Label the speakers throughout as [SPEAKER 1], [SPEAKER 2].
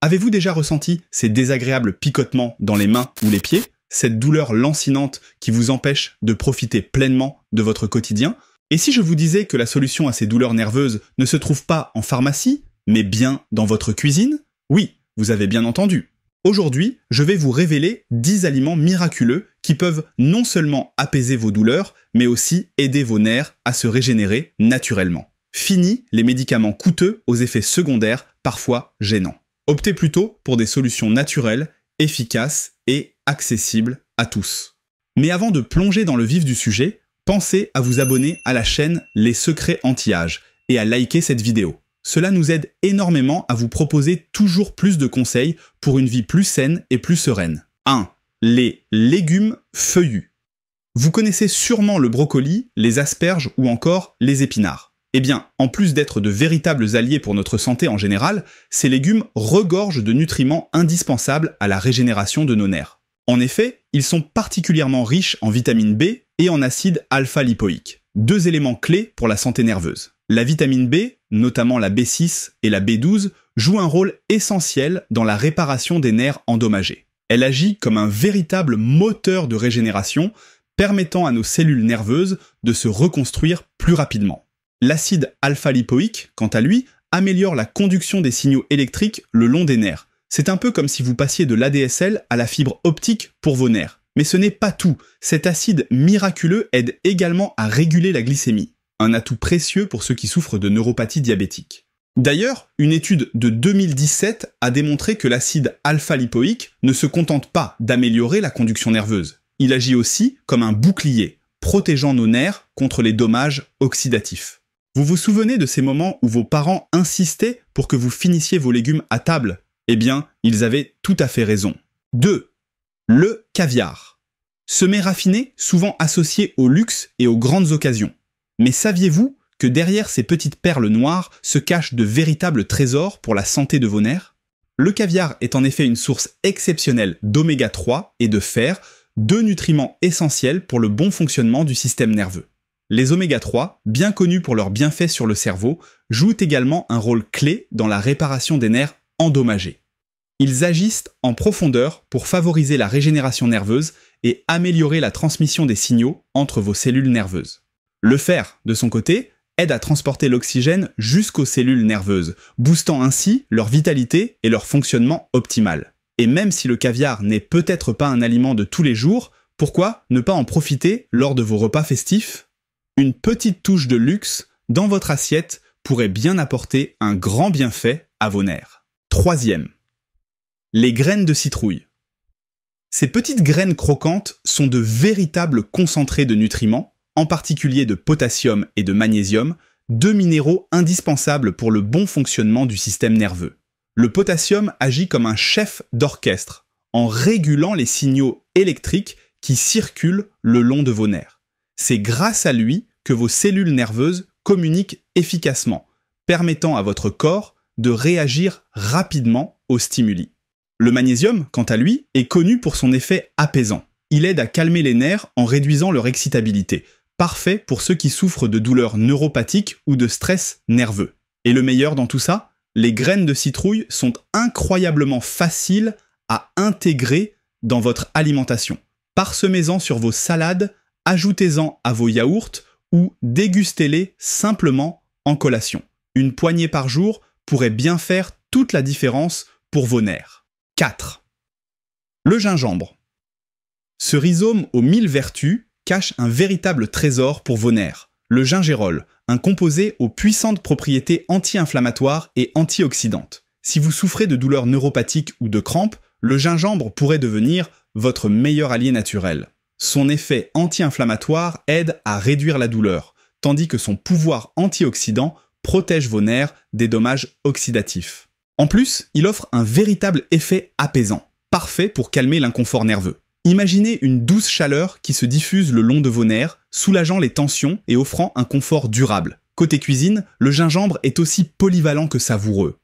[SPEAKER 1] Avez-vous déjà ressenti ces désagréables picotements dans les mains ou les pieds, cette douleur lancinante qui vous empêche de profiter pleinement de votre quotidien? Et si je vous disais que la solution à ces douleurs nerveuses ne se trouve pas en pharmacie, mais bien dans votre cuisine? Oui, vous avez bien entendu. Aujourd'hui, je vais vous révéler 10 aliments miraculeux qui peuvent non seulement apaiser vos douleurs, mais aussi aider vos nerfs à se régénérer naturellement. Fini les médicaments coûteux aux effets secondaires parfois gênants. Optez plutôt pour des solutions naturelles, efficaces et accessibles à tous. Mais avant de plonger dans le vif du sujet, pensez à vous abonner à la chaîne Les Secrets Anti-Âge et à liker cette vidéo. Cela nous aide énormément à vous proposer toujours plus de conseils pour une vie plus saine et plus sereine. 1. Les légumes feuillus. Vous connaissez sûrement le brocoli, les asperges ou encore les épinards. Eh bien, en plus d'être de véritables alliés pour notre santé en général, ces légumes regorgent de nutriments indispensables à la régénération de nos nerfs. En effet, ils sont particulièrement riches en vitamine B et en acide alpha-lipoïque, deux éléments clés pour la santé nerveuse. La vitamine B, notamment la B6 et la B12, joue un rôle essentiel dans la réparation des nerfs endommagés. Elle agit comme un véritable moteur de régénération, permettant à nos cellules nerveuses de se reconstruire plus rapidement. L'acide alpha-lipoïque, quant à lui, améliore la conduction des signaux électriques le long des nerfs. C'est un peu comme si vous passiez de l'ADSL à la fibre optique pour vos nerfs. Mais ce n'est pas tout. Cet acide miraculeux aide également à réguler la glycémie. Un atout précieux pour ceux qui souffrent de neuropathie diabétique. D'ailleurs, une étude de 2017 a démontré que l'acide alpha-lipoïque ne se contente pas d'améliorer la conduction nerveuse. Il agit aussi comme un bouclier, protégeant nos nerfs contre les dommages oxydatifs. Vous vous souvenez de ces moments où vos parents insistaient pour que vous finissiez vos légumes à table? Eh bien, ils avaient tout à fait raison. 2. Le caviar. Ce mets raffiné, souvent associé au luxe et aux grandes occasions. Mais saviez-vous que derrière ces petites perles noires se cachent de véritables trésors pour la santé de vos nerfs? Le caviar est en effet une source exceptionnelle d'oméga 3 et de fer, deux nutriments essentiels pour le bon fonctionnement du système nerveux. Les oméga 3, bien connus pour leurs bienfaits sur le cerveau, jouent également un rôle clé dans la réparation des nerfs endommagés. Ils agissent en profondeur pour favoriser la régénération nerveuse et améliorer la transmission des signaux entre vos cellules nerveuses. Le fer, de son côté, aide à transporter l'oxygène jusqu'aux cellules nerveuses, boostant ainsi leur vitalité et leur fonctionnement optimal. Et même si le caviar n'est peut-être pas un aliment de tous les jours, pourquoi ne pas en profiter lors de vos repas festifs? Une petite touche de luxe dans votre assiette pourrait bien apporter un grand bienfait à vos nerfs. 3. Les graines de citrouille. Ces petites graines croquantes sont de véritables concentrés de nutriments, en particulier de potassium et de magnésium, deux minéraux indispensables pour le bon fonctionnement du système nerveux. Le potassium agit comme un chef d'orchestre, en régulant les signaux électriques qui circulent le long de vos nerfs. C'est grâce à lui que vos cellules nerveuses communiquent efficacement, permettant à votre corps de réagir rapidement aux stimuli. Le magnésium, quant à lui, est connu pour son effet apaisant. Il aide à calmer les nerfs en réduisant leur excitabilité, parfait pour ceux qui souffrent de douleurs neuropathiques ou de stress nerveux. Et le meilleur dans tout ça, les graines de citrouille sont incroyablement faciles à intégrer dans votre alimentation. Parsemez-en sur vos salades, ajoutez-en à vos yaourts ou dégustez-les simplement en collation. Une poignée par jour pourrait bien faire toute la différence pour vos nerfs. 4. Le gingembre. Ce rhizome aux 1000 vertus cache un véritable trésor pour vos nerfs. Le gingérol, un composé aux puissantes propriétés anti-inflammatoires et antioxydantes. Si vous souffrez de douleurs neuropathiques ou de crampes, le gingembre pourrait devenir votre meilleur allié naturel. Son effet anti-inflammatoire aide à réduire la douleur, tandis que son pouvoir antioxydant protège vos nerfs des dommages oxydatifs. En plus, il offre un véritable effet apaisant, parfait pour calmer l'inconfort nerveux. Imaginez une douce chaleur qui se diffuse le long de vos nerfs, soulageant les tensions et offrant un confort durable. Côté cuisine, le gingembre est aussi polyvalent que savoureux.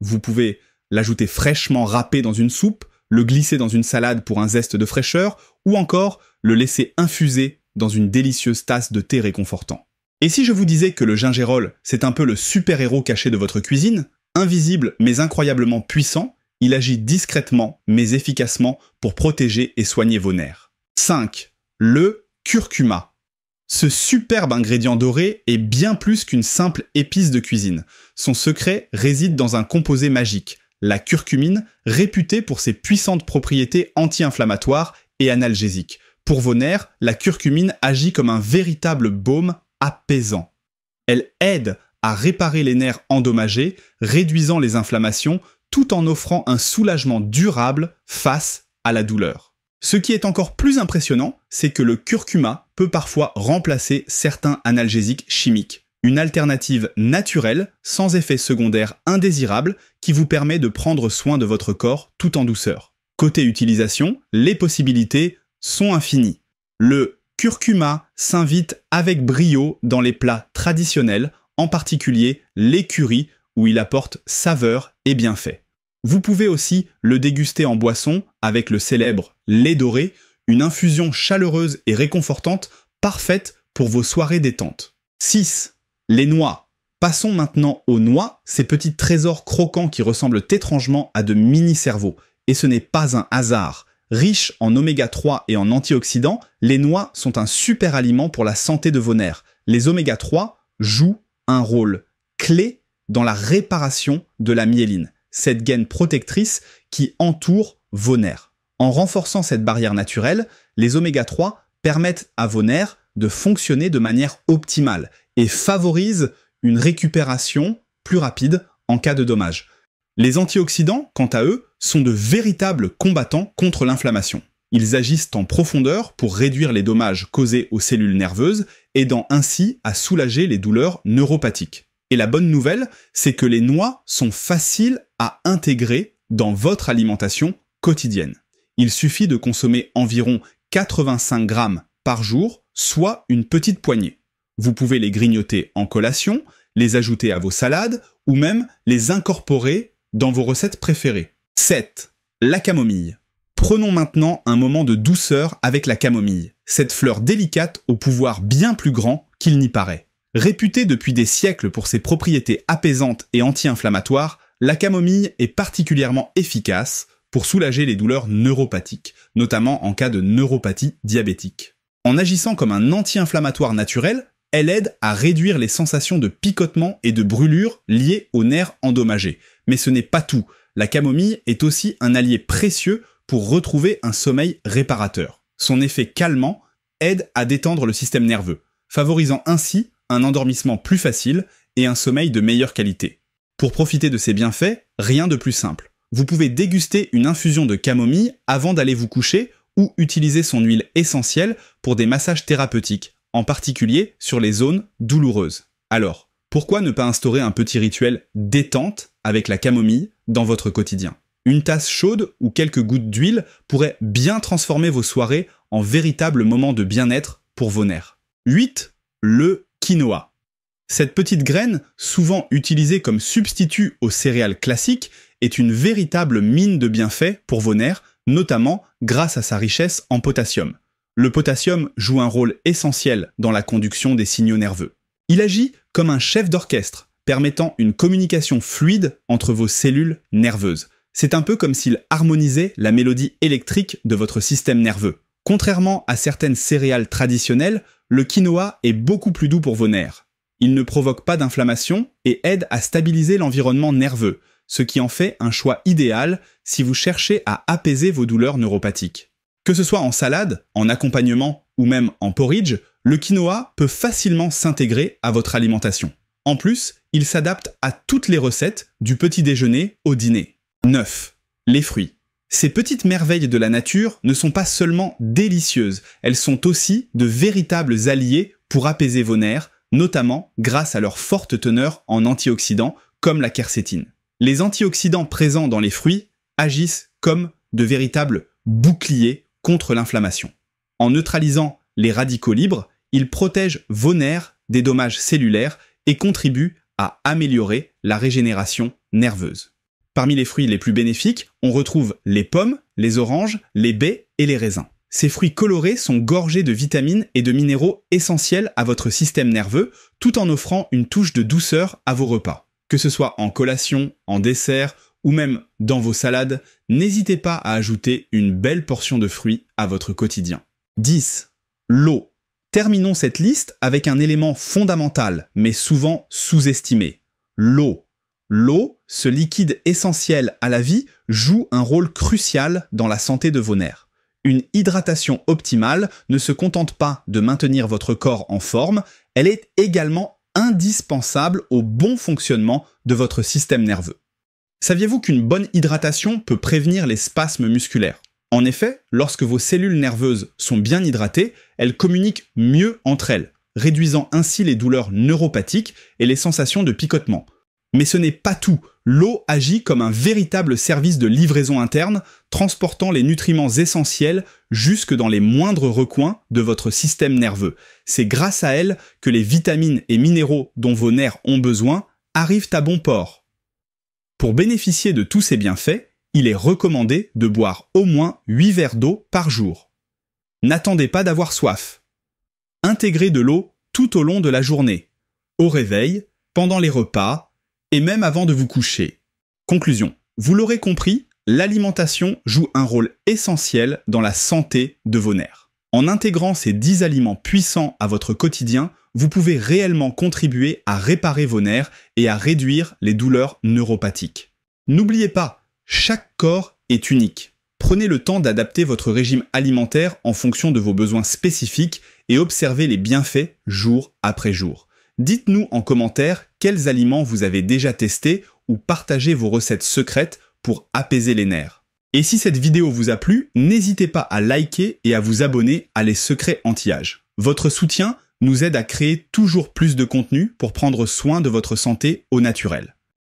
[SPEAKER 1] Vous pouvez l'ajouter fraîchement râpé dans une soupe, le glisser dans une salade pour un zeste de fraîcheur, ou encore le laisser infuser dans une délicieuse tasse de thé réconfortant. Et si je vous disais que le gingérol, c'est un peu le super-héros caché de votre cuisine, invisible mais incroyablement puissant, il agit discrètement mais efficacement pour protéger et soigner vos nerfs. 5. Le curcuma. Ce superbe ingrédient doré est bien plus qu'une simple épice de cuisine. Son secret réside dans un composé magique, la curcumine, réputée pour ses puissantes propriétés anti-inflammatoires et analgésiques. Pour vos nerfs, la curcumine agit comme un véritable baume apaisant. Elle aide à réparer les nerfs endommagés, réduisant les inflammations, tout en offrant un soulagement durable face à la douleur. Ce qui est encore plus impressionnant, c'est que le curcuma peut parfois remplacer certains analgésiques chimiques. Une alternative naturelle, sans effet secondaire indésirable, qui vous permet de prendre soin de votre corps tout en douceur. Côté utilisation, les possibilités sont infinies. Le curcuma s'invite avec brio dans les plats traditionnels, en particulier les currys, où il apporte saveur et bienfaits. Vous pouvez aussi le déguster en boisson avec le célèbre lait doré, une infusion chaleureuse et réconfortante, parfaite pour vos soirées détente. 6. Les noix. Passons maintenant aux noix, ces petits trésors croquants qui ressemblent étrangement à de mini-cerveaux. Et ce n'est pas un hasard. Riches en oméga 3 et en antioxydants, les noix sont un super aliment pour la santé de vos nerfs. Les oméga 3 jouent un rôle clé dans la réparation de la myéline, cette gaine protectrice qui entoure vos nerfs. En renforçant cette barrière naturelle, les oméga 3 permettent à vos nerfs de fonctionner de manière optimale et favorisent une récupération plus rapide en cas de dommage. Les antioxydants, quant à eux, sont de véritables combattants contre l'inflammation. Ils agissent en profondeur pour réduire les dommages causés aux cellules nerveuses, aidant ainsi à soulager les douleurs neuropathiques. Et la bonne nouvelle, c'est que les noix sont faciles à intégrer dans votre alimentation quotidienne. Il suffit de consommer environ 85 grammes par jour, soit une petite poignée. Vous pouvez les grignoter en collation, les ajouter à vos salades ou même les incorporer dans vos recettes préférées. 7. La camomille. Prenons maintenant un moment de douceur avec la camomille, cette fleur délicate au pouvoir bien plus grand qu'il n'y paraît. Réputée depuis des siècles pour ses propriétés apaisantes et anti-inflammatoires, la camomille est particulièrement efficace pour soulager les douleurs neuropathiques, notamment en cas de neuropathie diabétique. En agissant comme un anti-inflammatoire naturel, elle aide à réduire les sensations de picotement et de brûlure liées aux nerfs endommagés. Mais ce n'est pas tout. La camomille est aussi un allié précieux pour retrouver un sommeil réparateur. Son effet calmant aide à détendre le système nerveux, favorisant ainsi un endormissement plus facile et un sommeil de meilleure qualité. Pour profiter de ces bienfaits, rien de plus simple. Vous pouvez déguster une infusion de camomille avant d'aller vous coucher ou utiliser son huile essentielle pour des massages thérapeutiques, en particulier sur les zones douloureuses. Alors, pourquoi ne pas instaurer un petit rituel détente avec la camomille dans votre quotidien ? Une tasse chaude ou quelques gouttes d'huile pourraient bien transformer vos soirées en véritables moments de bien-être pour vos nerfs. 8. Le quinoa. Cette petite graine, souvent utilisée comme substitut aux céréales classiques, est une véritable mine de bienfaits pour vos nerfs, notamment grâce à sa richesse en potassium. Le potassium joue un rôle essentiel dans la conduction des signaux nerveux. Il agit comme un chef d'orchestre, permettant une communication fluide entre vos cellules nerveuses. C'est un peu comme s'il harmonisait la mélodie électrique de votre système nerveux. Contrairement à certaines céréales traditionnelles, le quinoa est beaucoup plus doux pour vos nerfs. Il ne provoque pas d'inflammation et aide à stabiliser l'environnement nerveux, ce qui en fait un choix idéal si vous cherchez à apaiser vos douleurs neuropathiques. Que ce soit en salade, en accompagnement ou même en porridge, le quinoa peut facilement s'intégrer à votre alimentation. En plus, il s'adapte à toutes les recettes, du petit déjeuner au dîner. 9. Les fruits. Ces petites merveilles de la nature ne sont pas seulement délicieuses, elles sont aussi de véritables alliés pour apaiser vos nerfs, notamment grâce à leur forte teneur en antioxydants comme la quercétine. Les antioxydants présents dans les fruits agissent comme de véritables boucliers contre l'inflammation. En neutralisant les radicaux libres, ils protègent vos nerfs des dommages cellulaires et contribuent à améliorer la régénération nerveuse. Parmi les fruits les plus bénéfiques, on retrouve les pommes, les oranges, les baies et les raisins. Ces fruits colorés sont gorgés de vitamines et de minéraux essentiels à votre système nerveux, tout en offrant une touche de douceur à vos repas. Que ce soit en collation, en dessert ou même dans vos salades, n'hésitez pas à ajouter une belle portion de fruits à votre quotidien. 10. L'eau. Terminons cette liste avec un élément fondamental, mais souvent sous-estimé. L'eau. L'eau, ce liquide essentiel à la vie, joue un rôle crucial dans la santé de vos nerfs. Une hydratation optimale ne se contente pas de maintenir votre corps en forme, elle est également indispensable au bon fonctionnement de votre système nerveux. Saviez-vous qu'une bonne hydratation peut prévenir les spasmes musculaires ? En effet, lorsque vos cellules nerveuses sont bien hydratées, elles communiquent mieux entre elles, réduisant ainsi les douleurs neuropathiques et les sensations de picotement. Mais ce n'est pas tout. L'eau agit comme un véritable service de livraison interne, transportant les nutriments essentiels jusque dans les moindres recoins de votre système nerveux. C'est grâce à elle que les vitamines et minéraux dont vos nerfs ont besoin arrivent à bon port. Pour bénéficier de tous ces bienfaits, il est recommandé de boire au moins 8 verres d'eau par jour. N'attendez pas d'avoir soif. Intégrez de l'eau tout au long de la journée, au réveil, pendant les repas, et même avant de vous coucher. Conclusion. Vous l'aurez compris, l'alimentation joue un rôle essentiel dans la santé de vos nerfs. En intégrant ces 10 aliments puissants à votre quotidien, vous pouvez réellement contribuer à réparer vos nerfs et à réduire les douleurs neuropathiques. N'oubliez pas, chaque corps est unique. Prenez le temps d'adapter votre régime alimentaire en fonction de vos besoins spécifiques et observez les bienfaits jour après jour. Dites-nous en commentaire quels aliments vous avez déjà testés ou partagez vos recettes secrètes pour apaiser les nerfs. Et si cette vidéo vous a plu, n'hésitez pas à liker et à vous abonner à Les Secrets Anti-Âge. Votre soutien nous aide à créer toujours plus de contenu pour prendre soin de votre santé au naturel.